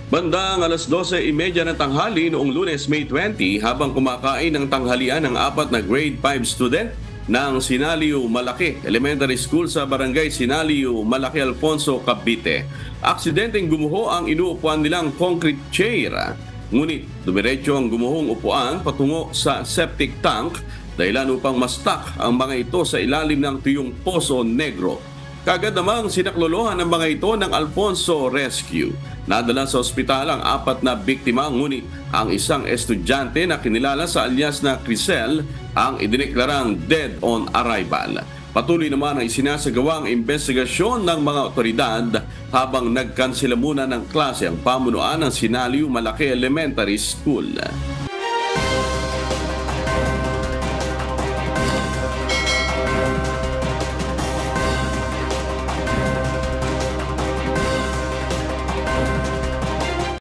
Bandang alas 12:30 ng tanghali noong Lunes, May 20, habang kumakain ng tanghalian ng 4 na grade 5 student ng Sinaliu Malaki Elementary School sa Barangay Sinaliu Malaki, Alfonso, Cavite. Aksidenteng gumuho ang inuupuan nilang concrete chair. Ngunit dumiretso ang gumuhong upuan patungo sa septic tank dahilan upang ma-stuck ang mga ito sa ilalim ng tuyong Poso Negro. Kagad namang sinaklolohan ng mga ito ng Alfonso Rescue. Nadala sa ospital ang 4 na biktima, ngunit ang isang estudyante na kinilala sa alias na Crisel ang idineklarang dead on arrival. Patuloy naman ang isinasagawang investigasyon ng mga otoridad habang nagkansela muna ng klase ang pamunuan ng Sinaliu Malaki Elementary School.